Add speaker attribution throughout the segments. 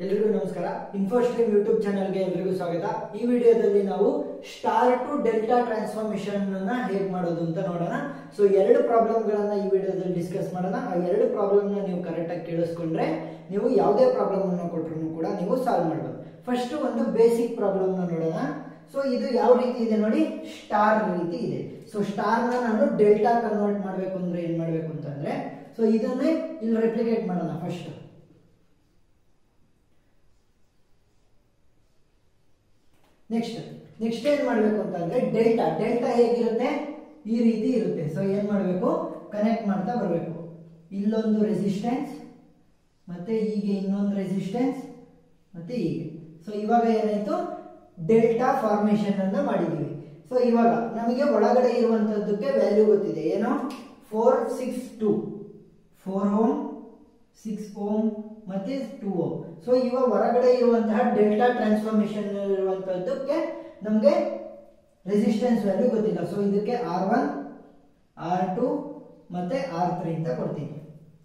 Speaker 1: ಎಲ್ರಿಗೂ ನಮಸ್ಕಾರ. ಇನ್ಫೋಸ್ಟ್ರೀಮ್ ಯೂಟ್ಯೂಬ್ ಚಾನಲ್ಗೆ ಎಲ್ರಿಗೂ ಸ್ವಾಗತ. ಈ ವಿಡಿಯೋದಲ್ಲಿ ನಾವು ಸ್ಟಾರ್ ಟು ಡೆಲ್ಟಾ ಟ್ರಾನ್ಸ್ಫಾರ್ಮೇಶನ್ ಅನ್ನ ಹೇಗೆ ಮಾಡೋದು ಅಂತ ನೋಡೋಣ. ಸೊ ಎರಡು ಪ್ರಾಬ್ಲಮ್ಗಳನ್ನ ಈ ವಿಡಿಯೋದಲ್ಲಿ ಡಿಸ್ಕಸ್ ಮಾಡೋಣ. ಆ ಎರಡು ಪ್ರಾಬ್ಲಮ್ನ ನೀವು ಕರೆಕ್ಟಾಗಿ ಕೇಳಿಸ್ಕೊಂಡ್ರೆ ನೀವು ಯಾವುದೇ ಪ್ರಾಬ್ಲಮ್ ಅನ್ನು ಕೊಟ್ಟರು ಕೂಡ ನೀವು ಸಾಲ್ವ್ ಮಾಡಬಹುದು. ಫಸ್ಟ್ ಒಂದು ಬೇಸಿಕ್ ಪ್ರಾಬ್ಲಮ್ನ ನೋಡೋಣ. ಸೊ ಇದು ಯಾವ ರೀತಿ ಇದೆ ನೋಡಿ, ಸ್ಟಾರ್ ರೀತಿ ಇದೆ. ಸೊ ಸ್ಟಾರ್ನ ನಾನು ಡೆಲ್ಟಾ ಕನ್ವರ್ಟ್ ಮಾಡಬೇಕು ಅಂದ್ರೆ ಏನ್ ಮಾಡಬೇಕು ಅಂತಂದ್ರೆ, ಸೊ ಇದನ್ನೇ ಇಲ್ಲಿ ರೆಪ್ಲಿಕೇಟ್ ಮಾಡೋಣ. ಫಸ್ಟ್ ನೆಕ್ಸ್ಟ್ ಏನ್ ಮಾಡಬೇಕು ಅಂತಂದ್ರೆ, ಡೆಲ್ಟಾ ಹೇಗಿರುತ್ತೆ ಈ ರೀತಿ ಇರುತ್ತೆ. ಸೊ ಏನ್ ಮಾಡಬೇಕು, ಕನೆಕ್ಟ್ ಮಾಡ್ತಾ ಬರಬೇಕು. ಇಲ್ಲೊಂದು ರೆಸಿಸ್ಟೆನ್ಸ್ ಮತ್ತೆ ಹೀಗೆ ಇನ್ನೊಂದು ರೆಸಿಸ್ಟೆನ್ಸ್ ಮತ್ತೆ ಹೀಗೆ. ಸೊ ಇವಾಗ ಏನಾಯ್ತು, ಡೆಲ್ಟಾ ಫಾರ್ಮೇಶನ್ ಅನ್ನ ಮಾಡಿದೀವಿ. ಸೊ ಇವಾಗ ನಮಗೆ ಒಳಗಡೆ ಇರುವಂತದ್ದಕ್ಕೆ ವ್ಯಾಲ್ಯೂ ಗೊತ್ತಿದೆ. ಏನು, 462 4 ಓಮ್ 6 ಓಮ್ ಮತ್ತೆ 2 ಓಮ್. ಸೊ ಇವಾಗ ಹೊರಗಡೆ ಇರುವಂತಹ ಡೆಲ್ಟಾ ಟ್ರಾನ್ಸ್ಫಾರ್ಮೇಶನ್ ಇರುವಂತದ್ದಕ್ಕೆ ನಮಗೆ ರೆಸಿಸ್ಟೆನ್ಸ್ ವ್ಯಾಲ್ಯೂ ಗೊತ್ತಿಲ್ಲ. ಸೊ ಇದಕ್ಕೆ R1 R2 ಮತ್ತೆ R3 ಅಂತ ಕೊಡ್ತೀನಿ.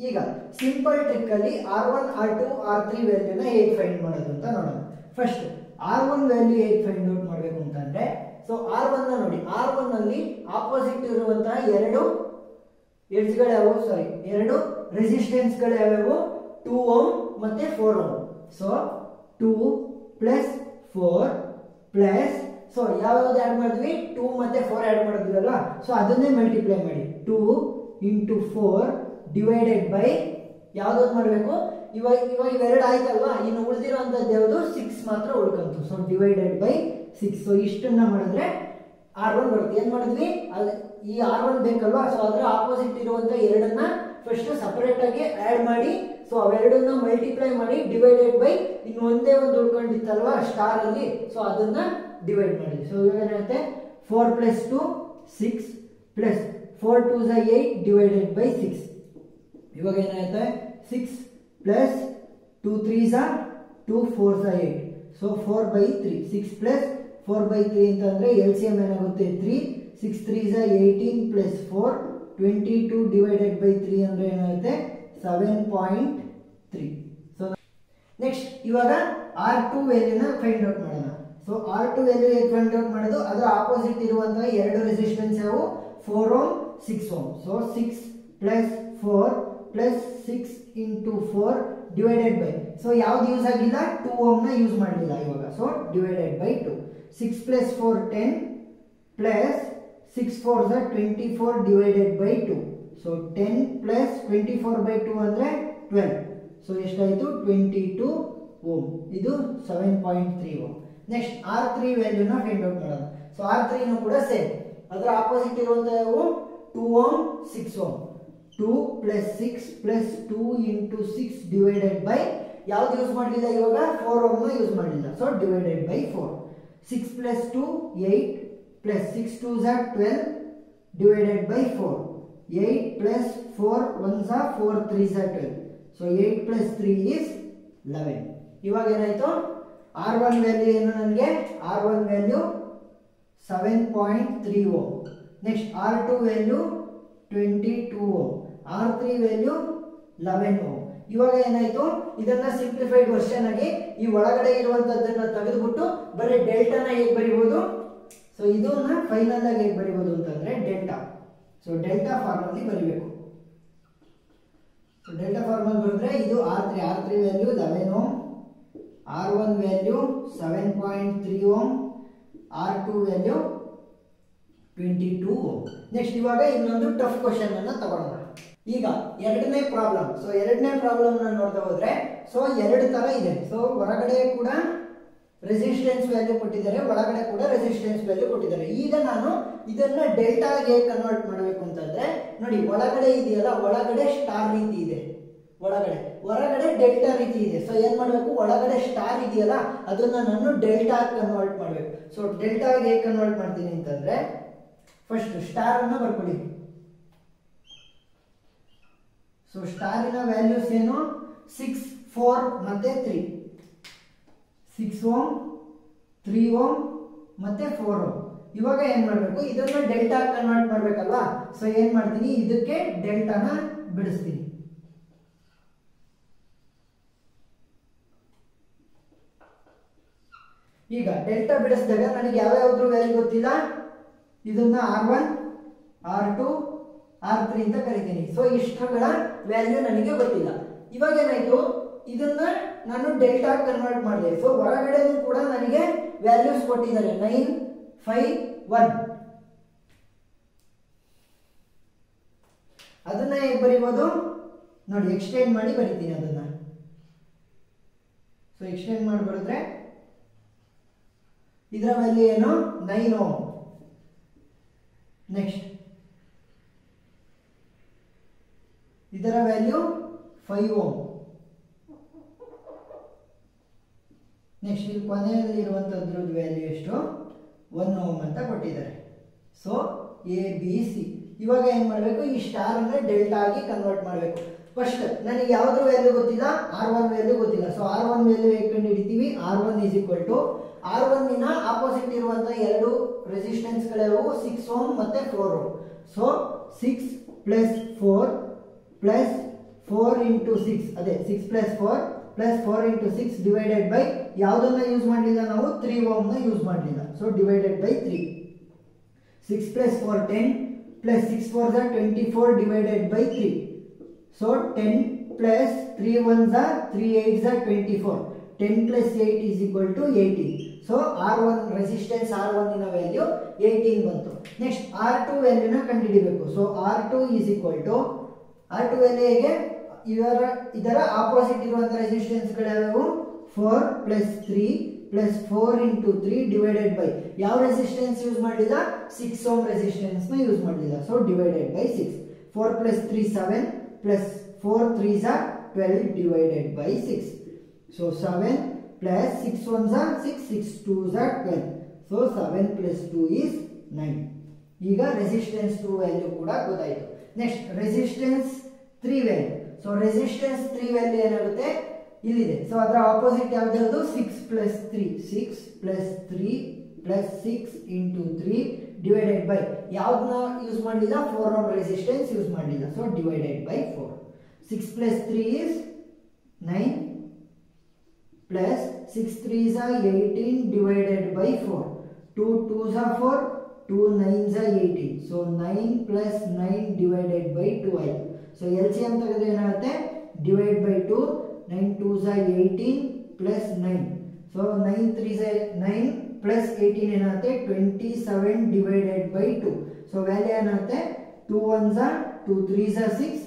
Speaker 1: ಈಗ ಸಿಂಪಲ್ ಟ್ರಿಕ್ ಅಲ್ಲಿ R1 R2 R3 ವ್ಯಾಲ್ಯೂನ ಹೇಗೆ ಫೈಂಡ್ ಮಾಡೋದು ಅಂತ ನೋಡೋಣ. ಫಸ್ಟ್ R1 ವ್ಯಾಲ್ಯೂ ಹೇಗೆ ಫೈಂಡ್ ಔಟ್ ಮಾಡಬೇಕು ಅಂತಂದ್ರೆ, ಸೊ R1 ನ ನೋಡಿ, R1 ಅಲ್ಲಿ ಆಪೋಸಿಟ್ ಇರುವಂತಹ ಎರಡು ಎಡ್ಜ್ಗಳು ಯಾವು, ಸಾರಿ ಎರಡು ರೆಸಿಸ್ಟೆನ್ಸ್ ಗಳು ಯಾವ್ಯಾವು, 2 ಓಮ್ ಮತ್ತೆ 4 ohm. So 2 plus 4 plus, so ಯಾವ್ಯಾವ್ದು ಆಡ್ ಮಾಡಿದ್ವಿ, 2 ಮತ್ತೆ 4 ಆಡ್ ಮಾಡಿದ್ವಲ್ಲ, ಸೊ ಅದನ್ನೇ ಮಲ್ಟಿಪ್ಲೈ ಮಾಡಿ. 2 ಇಂಟು 4 ಡಿವೈಡೆಡ್ ಬೈ ಯಾವ್ದಾವ್ದು ಮಾಡಬೇಕು, ಇವಾಗ ಇವೆರಡು ಆಯ್ತಲ್ವಾ, ಇನ್ನು ಉಳಿದಿರುವಂತದ್ದು ಯಾವುದು, 6 ಮಾತ್ರ ಉಳ್ಕಂತು. So divided by 6. ಸೊ ಇಷ್ಟನ್ನ ಮಾಡಿದ್ರೆ R1 ಬರುತ್ತೆ. ಏನ್ ಮಾಡಿದ್ವಿ, ಈ R1 ಬೇಕಲ್ವಾ, ಸೊ ಅದರ ಆಪೋಸಿಟ್ ಇರುವಂತ ಎರಡನ್ನ ಫಸ್ಟ್ ಸಪರೇಟ್ ಆಗಿ ಆಡ್ ಮಾಡಿ, ಸೊ ಅವೆರಡನ್ನ ಮಲ್ಟಿಪ್ಲೈ ಮಾಡಿ ಡಿವೈಡೆಡ್ ಬೈ ಇನ್ನು ಒಂದೇ ಒಂದು ಉಳ್ಕೊಂಡಿತ್ತಲ್ವಾ ಸ್ಟಾರ್ ಅಲ್ಲಿ, ಸೊ ಅದನ್ನ ಡಿವೈಡ್ ಮಾಡಿ. ಸೊ ಇವಾಗ ಏನಾಗುತ್ತೆ, 4 plus 2 6 plus 4 2s 8 divided by 6. ಇವಾಗ ಏನಾಗುತ್ತೆ, 6 plus 2 3s 2 4s 8. So 4 by 3, 6 plus 4 by 3 ಅಂತಂದ್ರೆ LCM ಏನಾಗುತ್ತೆ 3, 6 3s 18 ಪ್ಲಸ್ 4 22 ಡಿವೈಡೆಡ್ ಬೈ 3 ಅಂದ್ರೆ ಏನಾಗುತ್ತೆ 7.3. ಸೊ ನೆಕ್ಸ್ಟ್ ಇವಾಗ R2 ವ್ಯಾಲ್ಯೂನ ಫೈಂಡ್ ಔಟ್ ಮಾಡೋಣ. ಸೊ R2 ವ್ಯಾಲ್ಯೂ ಹೇಗೆ ಫೈಂಡ್ ಔಟ್ ಮಾಡೋದು, ಅದರ ಆಪೋಸಿಟ್ ಇರುವಂತಹ ಎರಡು ರೆಸಿಸ್ಟೆನ್ಸ್ ಯಾವು, 4 ohm 6 ohm. So 6 plus 4 plus 6 into 4 divided by, so ಯಾವ್ದು ಯೂಸ್ ಆಗಿಲ್ಲ, 2 ಓಮ್ ನ ಯೂಸ್ ಮಾಡಲಿಲ್ಲ ಇವಾಗ. So divided by 2. 6 plus 4 10 plus 6 4s 24 divided by 2. So 10 plus 24 by 2 ಅಂದ್ರೆ 12. ಸೊ ಎಷ್ಟಾಯ್ತು, 22 ಓಮ್. ಇದು 7.3 ಓಮ್. ನೆಕ್ಸ್ಟ್ R3 ವ್ಯಾಲ್ಯೂನ ಫೈಂಡ್ ಔಟ್ ಮಾಡೋಣ. ಸೊ R3 ನು ಕೂಡ ಸೇಮ್, ಅದರ ಆಪೋಸಿಟ್ ಇರುವಂತವು 2 ohm 6 ohm. 2 plus 6 plus 2 into 6 divided by, ಯಾವ್ದು ಯೂಸ್ ಮಾಡಲಿಲ್ಲ ಇವಾಗ, 4 ಓಮ್ ನ ಯೂಸ್ ಮಾಡಲಿಲ್ಲ. So divided by 4. 6 plus 2 8 plus 6 2s 12 divided by 4. 8 plus 4 1s 4 3s 12. So 8 plus 3 is 11. ಇವಾಗ ಏನಾಯ್ತು, R1 ವ್ಯಾಲ್ಯೂ ಏನು, ನನಗೆ R1 value 7.3 ohm. Next R2 value 22 ohm. R3 value 11 ohm. ಇವಾಗ ಏನಾಯ್ತು, ಇದನ್ನ ಸಿಂಪ್ಲಿಫೈಡ್ ವರ್ಷನ್ ಆಗಿ ಈ ಒಳಗಡೆ ಇರುವಂತದ್ದನ್ನ ತೆಗೆದುಬಿಟ್ಟು ಬರೀ ಡೆಲ್ಟಾನ ಹೇಗೆ ಬರಿಬಹುದು, ಸೊ ಇದನ್ನ ಫೈನಲ್ ಆಗಿ ಹೇಗೆ ಬರಿಬಹುದು ಅಂತಂದ್ರೆ ಡೆಲ್ಟಾ. ಸೊ ಡೆಲ್ಟಾ ಫಾರ್ಮ್ ಅಲ್ಲಿ ಬರಿಬೇಕು. ಸೊ ಡೆಲ್ಟಾ ಫಾರ್ಮ್ ಅಲ್ಲಿ ಬರೆದ್ರೆ ಇದು R3 value 11 ohm, R1 value 7.3 ohm, R2 value 22 ohm. Next ಇವಾಗ ಇನ್ನೊಂದು ಟಫ್ ಕ್ವಶನ್ ಅನ್ನ ತಗೊಳ್ಳೋಣ. ಈಗ ಎರಡನೇ ಪ್ರಾಬ್ಲಮ್. ಸೊ ಎರಡನೇ ಪ್ರಾಬ್ಲಮ್ ನ ನೋಡ್ತಾ ಹೋದ್ರೆ, ಸೊ ಎರಡು ತರ ಇದೆ. ಸೊ ಹೊರಗಡೆ ಕೂಡ ರೆಸಿಸ್ಟೆನ್ಸ್ ವ್ಯಾಲ್ಯೂ ಕೊಟ್ಟಿದ್ದಾರೆ, ಒಳಗಡೆ ಕೂಡ ರೆಸಿಸ್ಟೆನ್ಸ್ ವ್ಯಾಲ್ಯೂ ಕೊಟ್ಟಿದ್ದಾರೆ. ಈಗ ನಾನು ಇದನ್ನ ಡೆಲ್ಟಾಗೆ ಕನ್ವರ್ಟ್ ಮಾಡಬೇಕು ಅಂತಂದ್ರೆ ನೋಡಿ, ಒಳಗಡೆ ಇದೆಯಲ್ಲ, ಒಳಗಡೆ ಸ್ಟಾರ್ ರೀತಿ ಇದೆ ಒಳಗಡೆ, ಹೊರಗಡೆ ಡೆಲ್ಟಾ ರೀತಿ ಇದೆ. ಸೊ ಏನ್ ಮಾಡಬೇಕು, ಒಳಗಡೆ ಸ್ಟಾರ್ ಇದೆಯಲ್ಲ ಅದನ್ನ ನಾನು ಡೆಲ್ಟಾ ಕನ್ವರ್ಟ್ ಮಾಡಬೇಕು. ಸೊ ಡೆಲ್ಟಾಗೆ ಹೇಗೆ ಕನ್ವರ್ಟ್ ಮಾಡ್ತೀನಿ ಅಂತಂದ್ರೆ, ಫಸ್ಟ್ ಸ್ಟಾರ್ ಅನ್ನ ಬರ್ಕೊಳ್ಳಿ. ಸೊ ಸ್ಟಾರಿನ ವ್ಯಾಲ್ಯೂಸ್ ಏನು, 6 4 ಮತ್ತೆ 3. 6 ಓಮ್ 3 ಓಮ್ ಮತ್ತೆ 4 ಓಮ್. ಇವಾಗ ಏನ್ ಮಾಡಬೇಕು, ಇದನ್ನ ಡೆಲ್ಟಾ ಕನ್ವರ್ಟ್ ಮಾಡ್ಬೇಕಲ್ವಾ. ಸೊ ಏನ್ ಮಾಡ್ತೀನಿ, ಇದಕ್ಕೆ ಡೆಲ್ಟಾನ ಬಿಡಿಸ್ತೀನಿ. ಈಗ ಡೆಲ್ಟಾ ಬಿಡಿಸಿದಾಗ ನನಗೆ ಯಾವ್ಯಾವ್ದ್ರ ವ್ಯಾಲ್ಯೂ ಗೊತ್ತಿಲ್ಲ, ಇದನ್ನ R1 R2 R3 ಅಂತ ಕರಿತೀನಿ. ಸೊ ಇಷ್ಟಗಳ ವ್ಯಾಲ್ಯೂ ನನಗೆ ಗೊತ್ತಿಲ್ಲ. ಇವಾಗ ಏನಾಯ್ತು, ಇದನ್ನ ನಾನು ಡೆಲ್ಟಾ ಕನ್ವರ್ಟ್ ಮಾಡಿದೆ. ಸೊ ಹೊರಗಡೆನೂ ಕೂಡ ನನಗೆ ವ್ಯಾಲ್ಯೂಸ್ ಕೊಟ್ಟಿದ್ದಾರೆ 9 5 1. ಅದನ್ನ ಹೇಗೆ ಬರೀಬಹುದು ನೋಡಿ, ಎಕ್ಸ್ಟೆಂಡ್ ಮಾಡಿ ಬರೀತೀನಿ ಅದನ್ನ. ಸೊ ಎಕ್ಸ್ಟೆಂಡ್ ಮಾಡಿ ಬರೆದ್ರೆ ಇದರ ವ್ಯಾಲ್ಯೂ ಏನು 9 ಓಮ್. ನೆಕ್ಸ್ಟ್ ಇದರ ವ್ಯಾಲ್ಯೂ 5 ಓಮ್. ನೆಕ್ಸ್ಟ್ ಇಲ್ಲಿ ಕೊನೆಯಲ್ಲಿ ಇರುವಂತದ್ರ ವ್ಯಾಲ್ಯೂ ಎಷ್ಟು 1 ಓಮ್ ಅಂತ ಕೊಟ್ಟಿದ್ದಾರೆ. So ABC. ಇವಾಗ ಏನ್ ಮಾಡಬೇಕು, ಈ ಸ್ಟಾರ್ ಅನ್ನ ಡೆಲ್ಟಾ ಆಗಿ ಕನ್ವರ್ಟ್ ಮಾಡಬೇಕು. ಫಸ್ಟ್ ನನಗೆ ಯಾವ್ದ್ರ ವ್ಯಾಲ್ಯೂ ಗೊತ್ತಿಲ್ಲ, R1 ವ್ಯಾಲ್ಯೂ ಗೊತ್ತಿಲ್ಲ. ಸೊ R1 ವ್ಯಾಲ್ಯೂ ಹೇಗೆ ಕಂಡು ಹಿಡಿತೀವಿ, R1 is equal to R1 ಇನ ಆಪೋಸಿಟ್ ಇರುವಂತ ಎರಡು ರೆಸಿಸ್ಟೆನ್ಸ್ ಗಳು 6 ಓಮ್ ಮತ್ತೆ 4 ohm. So 6 plus 4 plus 4 into 6, ಅದೇ 6 plus 4 plus 4 into 6 divided by ಯಾವುದನ್ನ ಯೂಸ್ ಮಾಡಲಿಲ್ಲ ನಾವು, 3 ಓಮ್ ನ ಯೂಸ್ ಮಾಡಲಿಲ್ಲ. So divided by 3. 6 plus 4 10 plus 6 4 24 divided by 3. So 10 plus 3 1 3 8 24. 10 plus 8 is equal to 18. So R1 resistance R1 ಇನ value 18 ಬಂತು. Next R2 ವ್ಯಾಲ್ಯೂನ ಕಂಡುಹಿಡಿಯಬೇಕು. So R2 is equal to R2 value ಹೇಗೆ, ಇದರ ಆಪೋಸಿಟ್ ಇರುವಂತ ರೆಸಿಸ್ಟೆನ್ಸ್ ಗಳು 4 plus 3 plus 4 into 3 divided by ಯಾವ resistance use ಮಾಡಲಿಲ್ಲ, 6 ohm resistance ನ ಯೂಸ್ ಮಾಡಲಿಲ್ಲ. So divided by 6. 4 plus 3 7 plus 4 3s are 12 divided by 6. So 7 plus 6 1s are 6, 6 2s are 12. So 7 plus 2 is 9. ಈಗ resistance 2 value ಕೂಡ ಗೊತ್ತಾಯಿತು. Next resistance 3 value. So resistance 3 value ಏನಾಗುತ್ತೆ, ಇಲ್ಲಿದೆ. So ಅದರ opposite ಯಾವ್ದು, 6 plus 3. 6 plus 3 plus 6 into 3 divided by ಯಾವ್ದನ್ನ use ಮಾಡಲಿಲ್ಲ, 4 ohm resistance use ಮಾಡಲಿಲ್ಲ. So divided by 4. 6 plus 3 is 9 plus 6 3s are 18 divided by 4. 2 2s are 4, 2 9s are 18. So 9 plus 9 divided by 2 ಆಯಿತು. So LCM ತೆಗೆದ್ರೆ ಏನಾಗುತ್ತೆ, divide by 2. 9 2s are 18 plus 9. So 9 3s are 9 plus 18 ಏನಾಗುತ್ತೆ, 27 divided by 2. So value ಏನಾಗುತ್ತೆ, 2 1s are 2 3s are 6,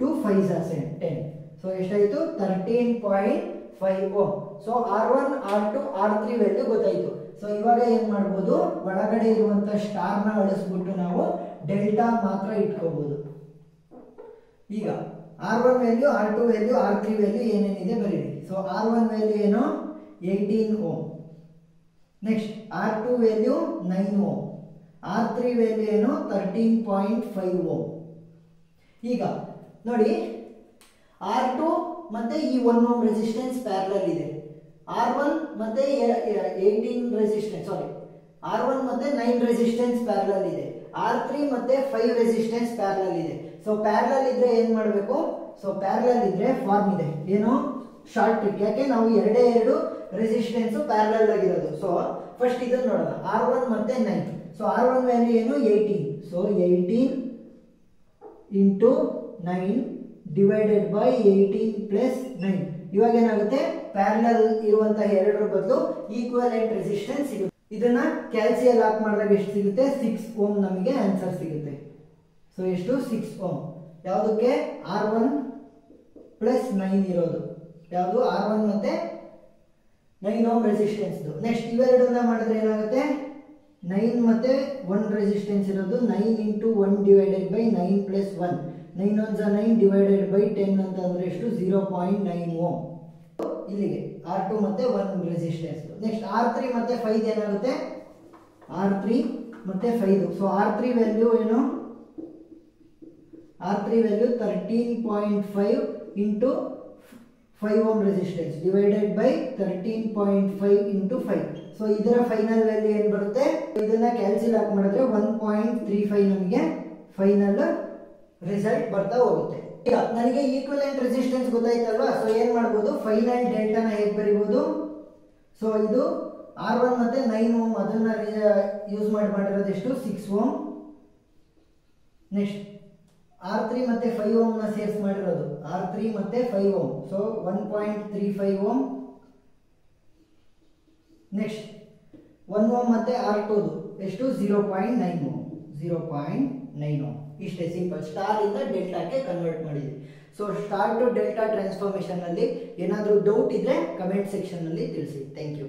Speaker 1: 2 5s are 10. So ಎಷ್ಟಾಯಿತು, 13.5 ohm. So R1 R2 R3 value ಗೊತ್ತಾಯಿತು. So ಇವಾಗ ಏನ್ ಮಾಡ್ಬೋದು, ಒಳಗಡೆ ಇರುವಂತ ಸ್ಟಾರ್ ನ ಅಳಿಸ್ಬಿಟ್ಟು ನಾವು ಡೆಲ್ಟಾ ಮಾತ್ರ ಇಟ್ಕೋಬಹುದು. ಈಗ R1 value, R2 value, R3 value ಏನೇನಿದೆ ಬರೀರಿ. ಸೊ R1 ವ್ಯಾಲ್ಯೂ ಏನು, 18 ohm. Next R2 value 9 ohm. R3 value ಏನು, 13.5 ಓಮ್. ಈಗ ನೋಡಿ, R2 ಮತ್ತೆ ಈ 1 ಓಮ್ ರೆಸಿಸ್ಟೆನ್ಸ್ ಪ್ಯಾರಲಲ್ ಇದೆ. R1 ಮತ್ತೆ 18 ರೆಸಿಸ್ಟೆನ್ಸ್, ಸಾರಿ R1 ಮತ್ತೆ 9 ರೆಸಿಸ್ಟೆನ್ಸ್ ಪ್ಯಾರಲಲ್ ಇದೆ. R3 ಮತ್ತೆ 5 ರೆಸಿಸ್ಟೆನ್ಸ್ ಪ್ಯಾರಲಲ್ ಇದೆ. ಸೊ ಪ್ಯಾರಲಲ್ ಇದ್ರೆ ಏನ್ ಮಾಡಬೇಕು, ಸೊ ಪ್ಯಾರಲಲ್ ಇದ್ರೆ ಫಾರ್ಮ್ ಇದೆ, ಏನು, ಶಾರ್ಟ್ ಟ್ರಿಕ್. ಯಾಕೆ, ನಾವು ಎರಡೇ ಎರಡು ರೆಸಿಸ್ಟೆನ್ಸ್ ಪ್ಯಾರಲಲ್ ಆಗಿರೋದು. ಸೊ ಫಸ್ಟ್ ಇದನ್ನ ನೋಡೋಣ, R1 ಮತ್ತೆ 9. ಸೊ R1 ವ್ಯಾಲ್ಯೂ ಏನು, 18. So 18 into 9 divided by 18 plus 9. ಇವಾಗ ಏನಾಗುತ್ತೆ, ಪ್ಯಾರಲಲ್ ಇರುವಂತಹ ಎರಡರ ಬದಲು ಈಕ್ವಲೆಂಟ್ ರೆಸಿಸ್ಟೆನ್ಸ್ ಸಿಗುತ್ತೆ. ಇದನ್ನ ಕ್ಯಾಲ್ಸಿಯಲ್ ಲಾಕ್ ಮಾಡಿದಾಗ ಎಷ್ಟು ಸಿಗುತ್ತೆ, 6 ಓಮ್ ನಮಗೆ ಆನ್ಸರ್ ಸಿಗುತ್ತೆ. ಸೊ ಎಷ್ಟು, 6 ಓಮ್. ಯಾವುದಕ್ಕೆ, R1 ಪ್ಲಸ್ 9 ಇರೋದು ಯಾವುದು, R1 ಮತ್ತೆ 9 ಓಮ್ ರೆಸಿಸ್ಟೆನ್ಸ್. ನೆಕ್ಸ್ಟ್ ಇವೆರಡನ್ನ ಮಾಡಿದ್ರೆ ಏನಾಗುತ್ತೆ, 9 ಮತ್ತೆ 1 ರೆಸಿಸ್ಟೆನ್ಸ್ ಇರೋದು 9 into 1 divided by 9 plus 1. 9 1s are 9 divided by 10 ಅಂತ ಅಂದ್ರೆ ಎಷ್ಟು, 0.9 ಓಮ್. ಇಲ್ಲಿಗೆ R2 ಮತ್ತೆ 1 ರೆಸಿಸ್ಟೆನ್ಸ್. ನೆಕ್ಸ್ಟ್ R3 ಮತ್ತೆ 5 ಏನಾಗುತ್ತೆ, R3 ಮತ್ತೆ 5. ಸೊ R3 ವ್ಯಾಲ್ಯೂ ಏನು, R3 value 13.5 into 5 ohm resistance divided by 13.5 into 5. So ಇದರ ಫೈನಲ್ ವ್ಯಾಲ್ಯೂ ಏನು ಬರುತ್ತೆ, ಇದನ್ನ ಕ್ಯಾಲ್ಸಿಯಲ್ ಹಾಕಿ ಮಾಡಿದ್ರೆ 1.35 ನಮಗೆ ಫೈನಲ್ ರಿಸಲ್ಟ್ ಬರ್ತಾ ಹೋಗುತ್ತೆ. ಈಗ ನನಗೆ ಈಕ್ವಲೆಂಟ್ ರೆಸಿಸ್ಟೆನ್ಸ್ ಗೊತ್ತಾಯ್ತಲ್ವಾ. ಸೊ ಏನ್ ಮಾಡಬಹುದು, ಫೈನಲ್ ಡೆಲ್ಟಾನ ಹೇಗೆ ಬರೀಬಹುದು. ಸೊ ಇದು R1 ಮತ್ತೆ 9 ಓಮ್ ಅದನ್ನ ಯೂಸ್ ಮಾಡಿರೋದು ಎಷ್ಟು 6 ಓಮ್. ನೆಕ್ಸ್ಟ್ R3 ಮತ್ತೆ 5 ಓಮ್ ನ ಸೇರ್ಸ್ ಮಾಡಿರೋದು R3 ಮತ್ತೆ 5 ohm, so 1.35 ohm. Next 1 ohm ಮತ್ತೆ R2 ಎಷ್ಟು 0.9 ಓಮ್, 0.9 ಓಮ್. ಇಷ್ಟೇ ಸಿಂಪಲ್. ಸ್ಟಾರ್ ಇಂದ ಡೆಲ್ಟಾಕ್ಕೆ ಕನ್ವರ್ಟ್ ಮಾಡಿದ್ವಿ. So star to delta transformation ಅಲ್ಲಿ ಏನಾದರೂ ಡೌಟ್ ಇದ್ರೆ ಕಮೆಂಟ್ ಸೆಕ್ಷನ್ ಅಲ್ಲಿ ತಿಳಿಸಿ. Thank you.